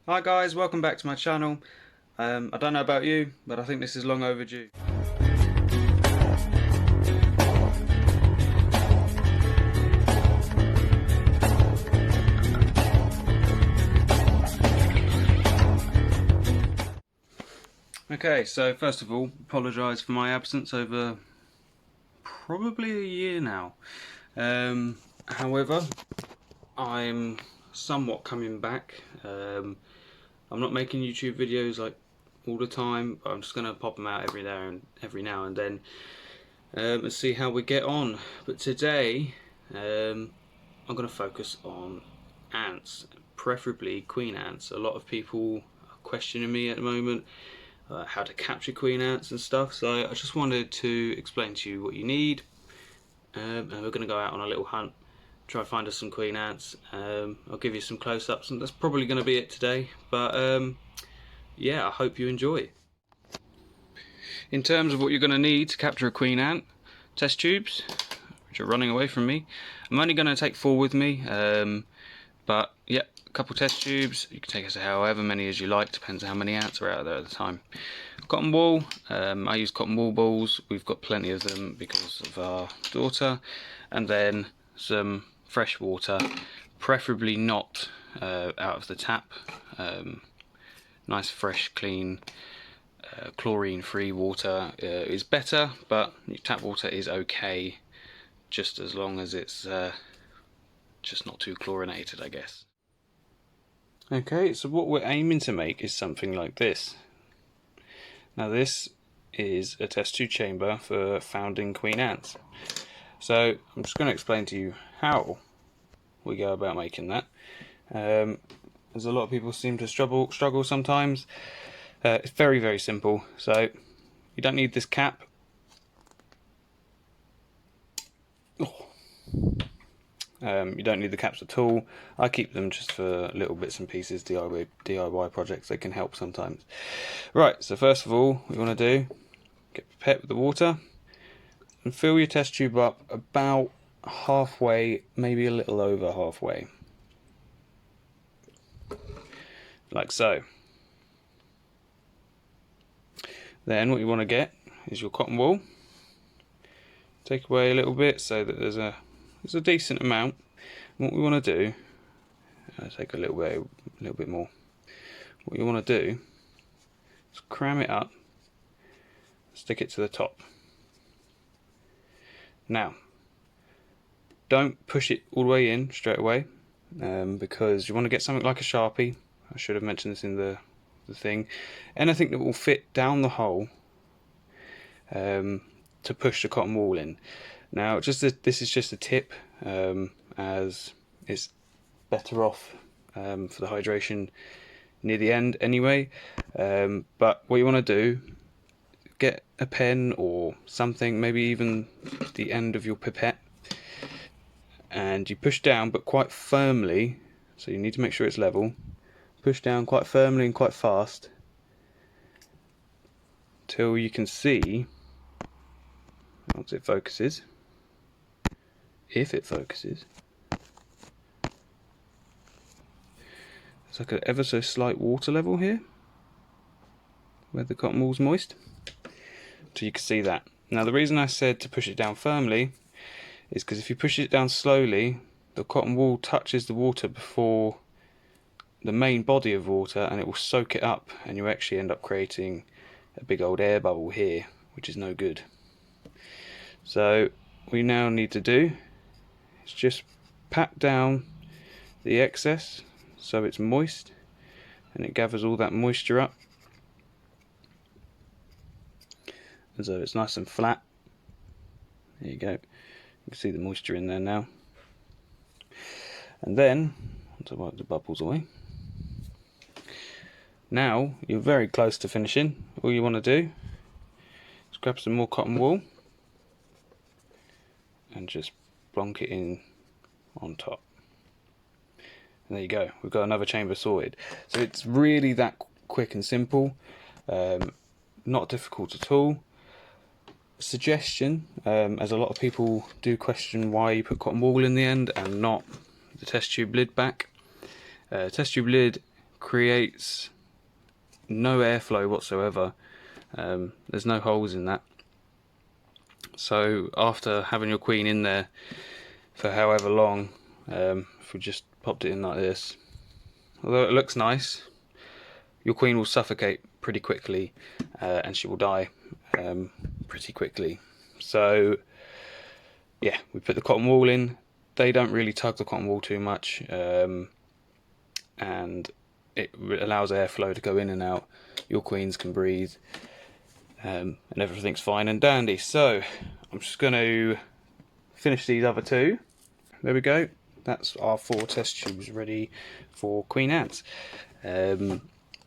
Hi guys, welcome back to my channel. I don't know about you, but I think this is long overdue. Okay, so first of all, apologise for my absence over probably a year now. However, I'm somewhat coming back. I'm not making YouTube videos like all the time, but I'm just going to pop them out every now and then and see how we get on. But today I'm going to focus on ants, preferably queen ants. A lot of people are questioning me at the moment how to capture queen ants and stuff, so I just wanted to explain to you what you need, and we're going to go out on a little hunt, try to find us some queen ants. I'll give you some close-ups, and that's probably going to be it today, but yeah, I hope you enjoy. In terms of what you're going to need to capture a queen ant: test tubes, which are running away from me. I'm only going to take 4 with me, but yeah, a couple test tubes. You can take as however many as you like, depends on how many ants are out there at the time. Cotton wool, I use cotton wool balls, we've got plenty of them because of our daughter. And then some fresh water, preferably not out of the tap. Nice fresh clean chlorine free water is better, but tap water is okay, just as long as it's just not too chlorinated, I guess. Okay, so what we're aiming to make is something like this. Now this is a test tube chamber for founding queen ants. So I'm just going to explain to you how we go about making that. As a lot of people seem to struggle sometimes. It's very simple. So you don't need this cap. You don't need the caps at all. I keep them just for little bits and pieces, DIY projects. They can help sometimes. Right, so first of all, what you want to do, get prepared with the water and fill your test tube up about halfway, maybe a little over halfway, like so. Then what you want to get is your cotton wool. Take away a little bit so that there's a decent amount. And what we want to do, take a little bit more. What you want to do is cram it up, stick it to the top. Now, don't push it all the way in straight away, because you want to get something like a Sharpie. I should have mentioned this in the thing. Anything that will fit down the hole to push the cotton wool in. Now, this is just a tip, as it's better off for the hydration near the end anyway. But what you want to do, get a pen or something, maybe even the end of your pipette, and you push down, but quite firmly. So you need to make sure it's level. Push down quite firmly and quite fast till you can see, once it focuses, if it focuses, it's like an ever so slight water level here where the cotton wool's moist, so you can see that. Now the reason I said to push it down firmly is because if you push it down slowly, the cotton wool touches the water before the main body of water, and it will soak it up, and you actually end up creating a big old air bubble here, which is no good. So what we now need to do is just pat down the excess so it's moist and it gathers all that moisture up, and so it's nice and flat. There you go, you can see the moisture in there now. And then, once I wipe the bubbles away, now you're very close to finishing. All you want to do is grab some more cotton wool and just plonk it in on top. And there you go, we've got another chamber sorted. So it's really that quick and simple, not difficult at all. Suggestion, as a lot of people do question why you put cotton wool in the end and not the test tube lid back. Test tube lid creates no airflow whatsoever. There's no holes in that. So after having your queen in there for however long, if we just popped it in like this, although it looks nice, your queen will suffocate pretty quickly, and she will die pretty quickly. So yeah, we put the cotton wool in. They don't really tug the cotton wool too much, and it allows airflow to go in and out. Your queens can breathe, and everything's fine and dandy. So I'm just going to finish these other two. There we go. That's our 4 test tubes ready for queen ants. I'm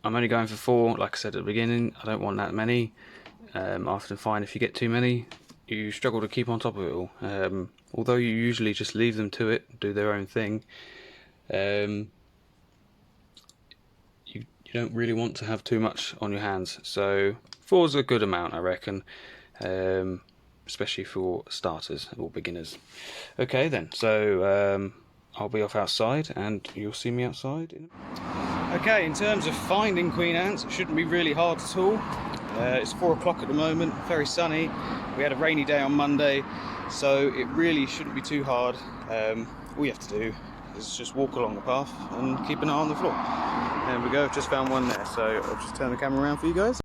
only going for 4, like I said at the beginning. I don't want that many. I often find if you get too many, you struggle to keep on top of it all. Although you usually just leave them to it, do their own thing, you don't really want to have too much on your hands. So 4 is a good amount, I reckon, especially for starters or beginners. Okay then, so I'll be off outside and you'll see me outside. Okay, in terms of finding queen ants, it shouldn't be really hard at all. It's 4 o'clock at the moment, very sunny. We had a rainy day on Monday, so it really shouldn't be too hard. All you have to do is just walk along the path and keep an eye on the floor. There we go, just found one there, so I'll just turn the camera around for you guys.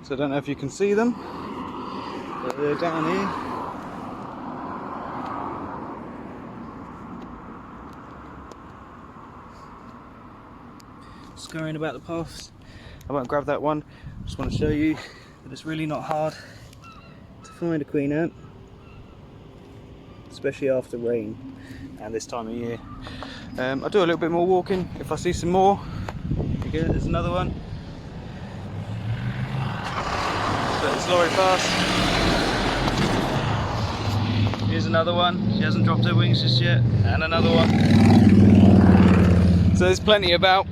So I don't know if you can see them, but they're down here. Scurrying about the paths. I won't grab that one, just want to show you that it's really not hard to find a queen ant, especially after rain and this time of year. I'll do a little bit more walking if I see some more. Okay, there's another one. Let this lorry pass. Here's another one. She hasn't dropped her wings just yet. And another one. So there's plenty about.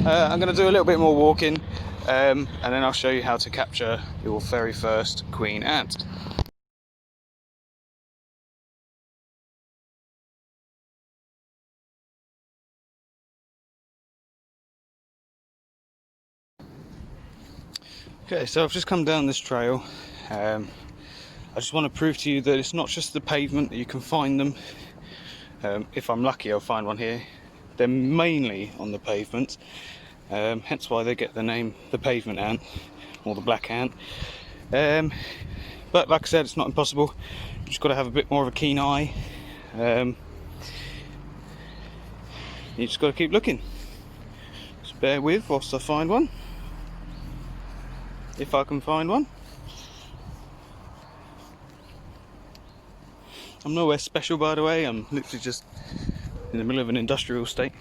I'm going to do a little bit more walking, and then I'll show you how to capture your very first queen ant. Okay, so I've just come down this trail. I just want to prove to you that it's not just the pavement that you can find them. If I'm lucky, I'll find one here. They're mainly on the pavement, hence why they get the name the pavement ant or the black ant. But like I said, it's not impossible. You've just got to have a bit more of a keen eye. You just got to keep looking. Just bear with whilst I find one, if I can find one. I'm nowhere special, by the way. I'm literally just in the middle of an industrial estate.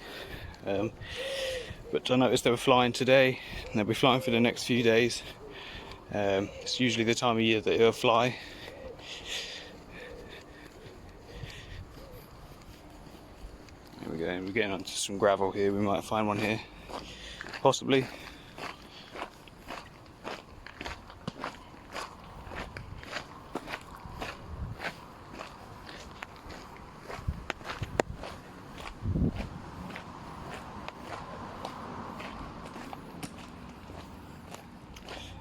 But I noticed they were flying today, and they'll be flying for the next few days. It's usually the time of year that they'll fly. There we go, we're getting onto some gravel here. We might find one here, possibly.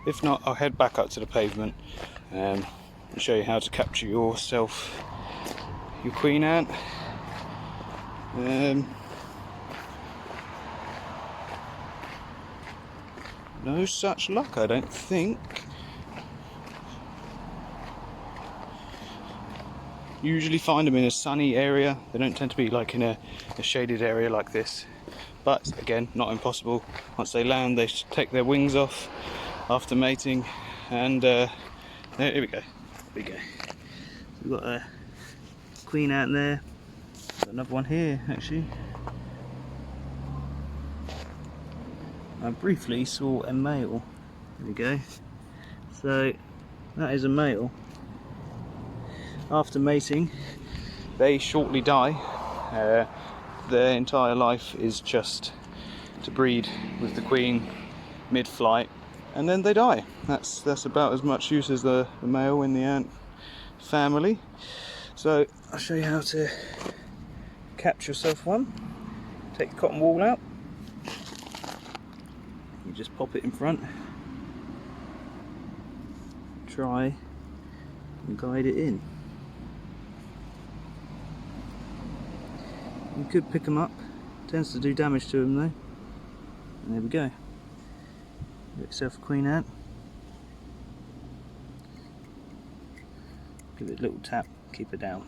If not, I'll head back up to the pavement and show you how to capture your queen ant. No such luck, I don't think. Usually find them in a sunny area. They don't tend to be like in a shaded area like this. But again, not impossible. Once they land, they take their wings off after mating, and here we go. There we go. We've got a queen ant there. Got another one here, actually. I briefly saw a male. There we go. So that is a male. After mating, they shortly die. Their entire life is just to breed with the queen mid-flight, and then they die. That's about as much use as the male in the ant family. So I'll show you how to capture yourself one. Take the cotton wool out. You just pop it in front, try and guide it in. You could pick them up, tends to do damage to them though. And there we go. Get yourself a queen ant. Give it a little tap, keep it down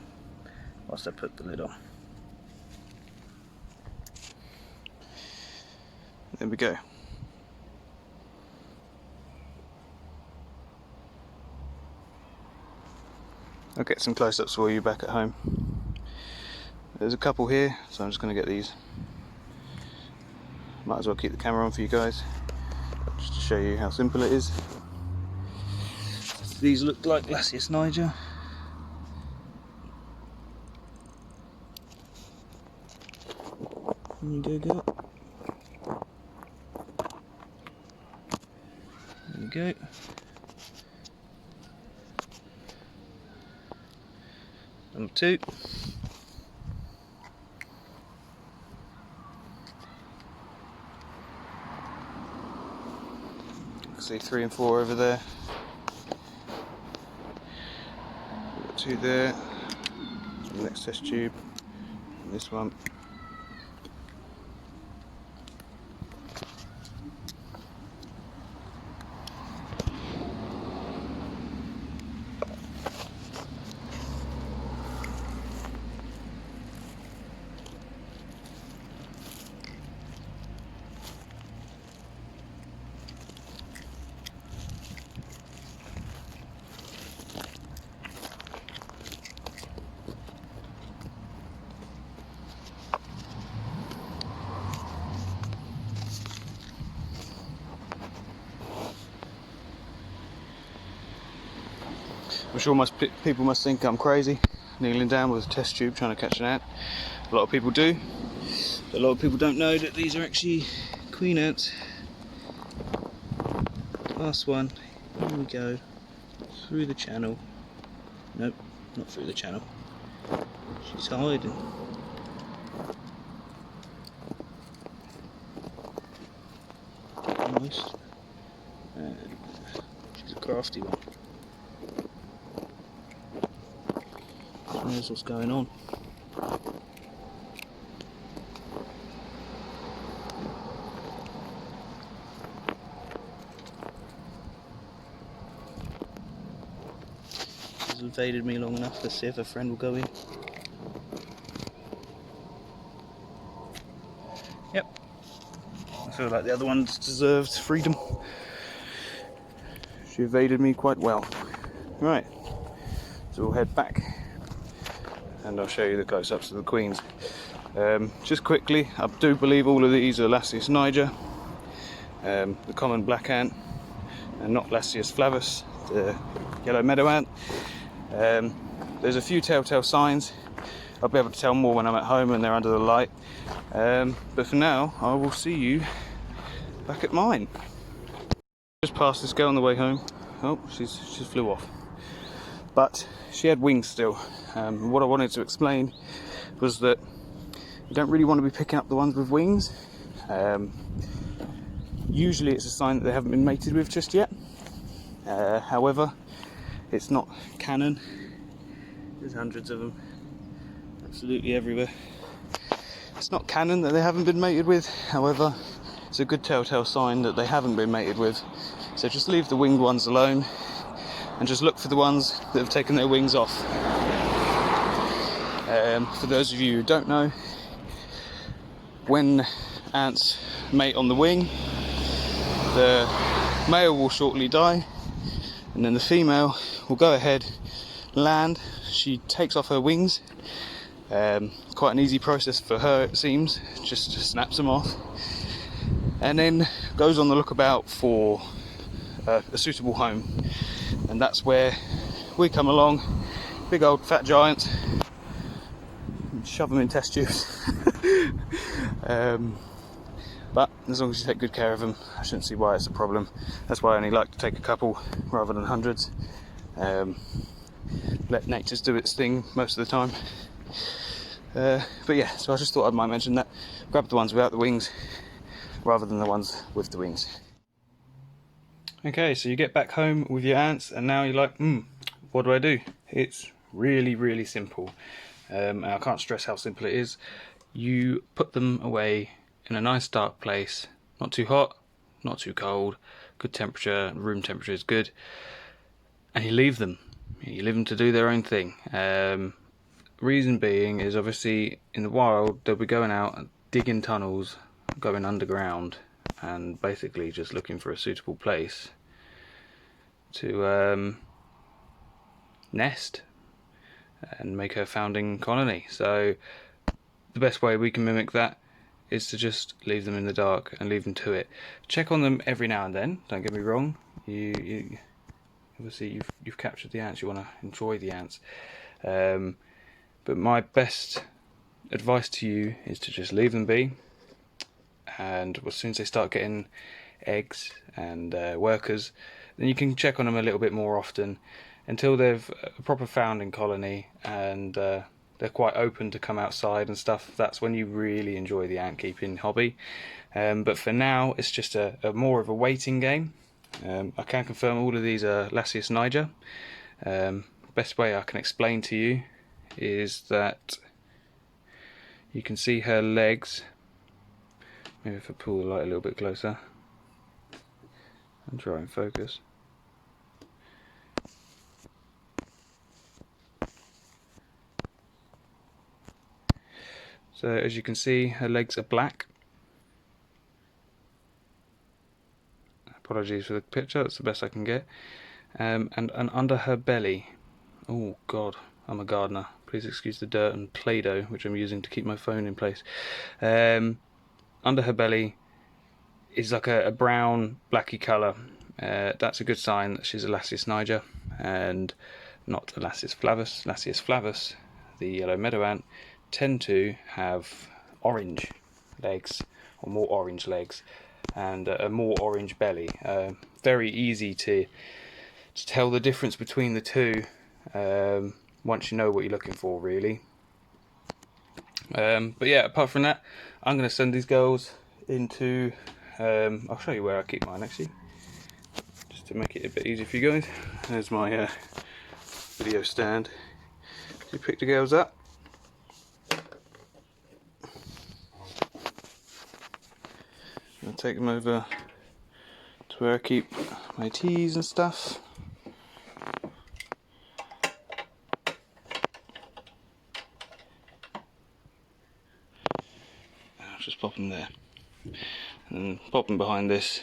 whilst I put the lid on. There we go. I'll get some close-ups for you back at home. There's a couple here, so I'm just going to get these. Might as well keep the camera on for you guys, just to show you how simple it is. These look like Lasius niger. There you go, girl. There you go. Number 2. See 3 and 4 over there. We've got 2 there. The next test tube. And this one. I'm sure people must think I'm crazy, kneeling down with a test tube trying to catch an ant. A lot of people do. But a lot of people don't know that these are actually queen ants. Last one. Here we go. Through the channel. Nope, not through the channel. She's hiding. Almost. She's a crafty one. There's what's going on. She's evaded me long enough. Let's see if her friend will go in. Yep. I feel like the other ones deserved freedom. She evaded me quite well. Right. So we'll head back. And I'll show you the close-ups of the queens. Just quickly, I do believe all of these are Lasius niger, the common black ant, and not Lasius flavus, the yellow meadow ant. There's a few telltale signs. I'll be able to tell more when I'm at home and they're under the light. But for now, I will see you back at mine. Just passed this girl on the way home. Oh, she flew off. But she had wings still. What I wanted to explain was that you don't really want to be picking up the ones with wings. Usually it's a sign that they haven't been mated with just yet. However, it's not canon. There's hundreds of them, absolutely everywhere. It's not canon that they haven't been mated with. However, it's a good telltale sign that they haven't been mated with. So just leave the winged ones alone and just look for the ones that have taken their wings off. For those of you who don't know, when ants mate on the wing, the male will shortly die, and then the female will go ahead, land, she takes off her wings. Quite an easy process for her, it seems, just snaps them off, and then goes on the lookout for a suitable home. And that's where we come along, big old fat giants, and shove them in test tubes. But as long as you take good care of them, I shouldn't see why it's a problem. That's why I only like to take a couple rather than hundreds. Let nature do its thing most of the time. But yeah, so I just thought I might mention that. Grab the ones without the wings rather than the ones with the wings. Okay, so you get back home with your ants and now you're like, what do I do? It's really simple. And I can't stress how simple it is. You put them away in a nice dark place, not too hot, not too cold, good temperature, room temperature is good, and you leave them. You leave them to do their own thing. Reason being is obviously in the wild they'll be going out and digging tunnels, going underground, and basically just looking for a suitable place to nest and make a founding colony. So the best way we can mimic that is to just leave them in the dark and leave them to it. Check on them every now and then, don't get me wrong. You obviously you've captured the ants, you want to enjoy the ants. But my best advice to you is to just leave them be, and as soon as they start getting eggs and workers, then you can check on them a little bit more often until they've a proper founding colony and they're quite open to come outside and stuff. That's when you really enjoy the ant keeping hobby. But for now it's just a more of a waiting game. I can confirm all of these are Lasius niger. Best way I can explain to you is that you can see her legs. Maybe if I pull the light a little bit closer and try and focus. So as you can see, her legs are black. Apologies for the picture, that's the best I can get. And under her belly, oh god, I'm a gardener, please excuse the dirt and Play-Doh which I'm using to keep my phone in place. Under her belly is like a brown blacky colour. That's a good sign that she's a Lasius niger and not a Lasius flavus. Lasius flavus, the yellow meadow ant, tend to have orange legs, or more orange legs, and a more orange belly. Very easy to tell the difference between the two once you know what you're looking for, really. But yeah, apart from that, I'm going to send these girls into I'll show you where I keep mine actually, just to make it a bit easier for you guys. There's my video stand. You pick the girls up. I'll take them over to where I keep my teas and stuff. I'll just pop them there. And pop them behind this.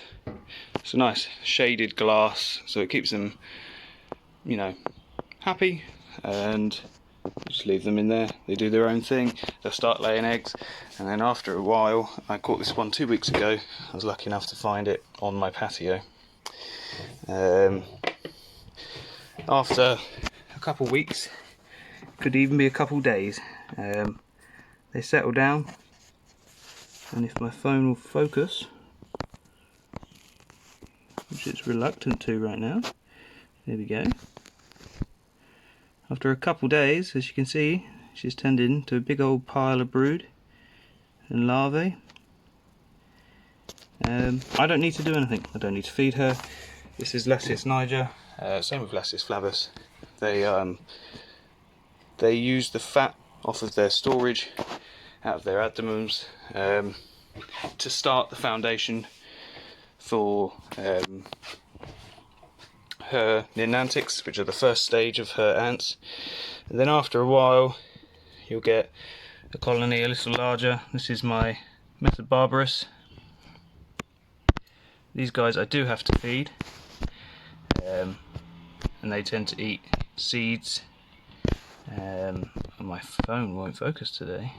It's a nice shaded glass, so it keeps them, you know, happy, and just leave them in there. They do their own thing, they'll start laying eggs, and then after a while, I caught this one 2 weeks ago. I was lucky enough to find it on my patio. After a couple weeks, could even be a couple days, they settle down. And if my phone will focus, which it's reluctant to right now, there we go. After a couple days, as you can see, she's turned into a big old pile of brood and larvae. I don't need to do anything. I don't need to feed her. This is Lasius niger. Same with Lasius flavus. They use the fat off of their storage out of their abdomens to start the foundation for her ninantics, which are the first stage of her ants. And then after a while you'll get a colony a little larger. This is my Metabarbarus. These guys I do have to feed, and they tend to eat seeds. And my phone won't focus today.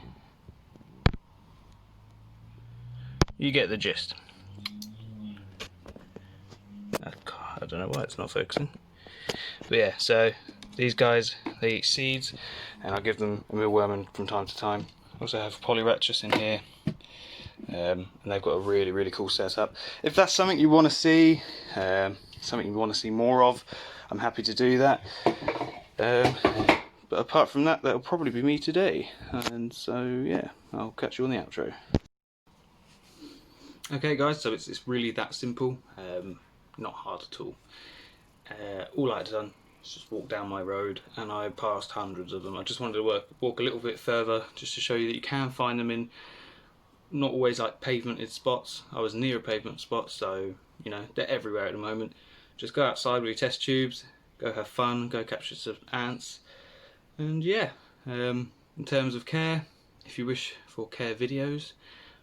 You get the gist. I don't know why it's not focusing. But yeah, so these guys, they eat seeds, and I give them a mealworm from time to time. I also have Polyrhachis in here, and they've got a really cool setup. If that's something you want to see, something you want to see more of, I'm happy to do that. But apart from that, that'll probably be me today. And so yeah, I'll catch you on the outro. Okay guys, so it's really that simple. not hard at all. All I'd done was just walk down my road, and I passed hundreds of them. I just wanted to walk a little bit further just to show you that you can find them in not always like pavemented spots. I was near a pavement spot, so you know they're everywhere at the moment. Just go outside with your test tubes, go have fun, go capture some ants, and yeah. In terms of care, if you wish for care videos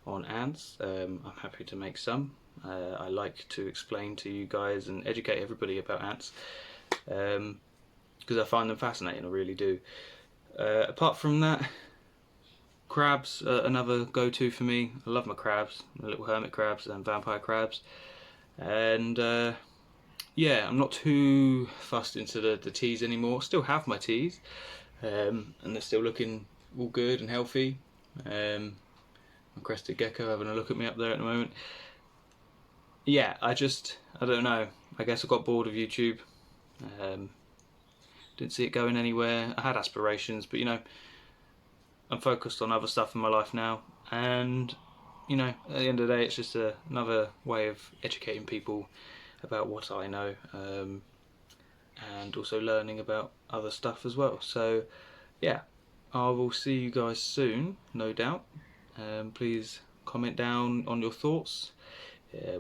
on ants, I'm happy to make some. I like to explain to you guys and educate everybody about ants, because I find them fascinating, I really do. Apart from that, crabs are another go-to for me. I love my crabs, my little hermit crabs and vampire crabs. And yeah, I'm not too fussed into the teas anymore. Still have my teas, and they're still looking all good and healthy. My crested gecko having a look at me up there at the moment. Yeah, I don't know. I guess I got bored of YouTube. Didn't see it going anywhere. I had aspirations, but you know, I'm focused on other stuff in my life now, and you know, at the end of the day, it's just another way of educating people about what I know, and also learning about other stuff as well. So yeah, I will see you guys soon, no doubt. Please comment down on your thoughts,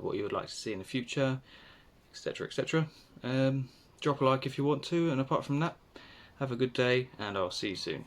what you would like to see in the future, etc, etc. Drop a like if you want to, and apart from that, have a good day, and I'll see you soon.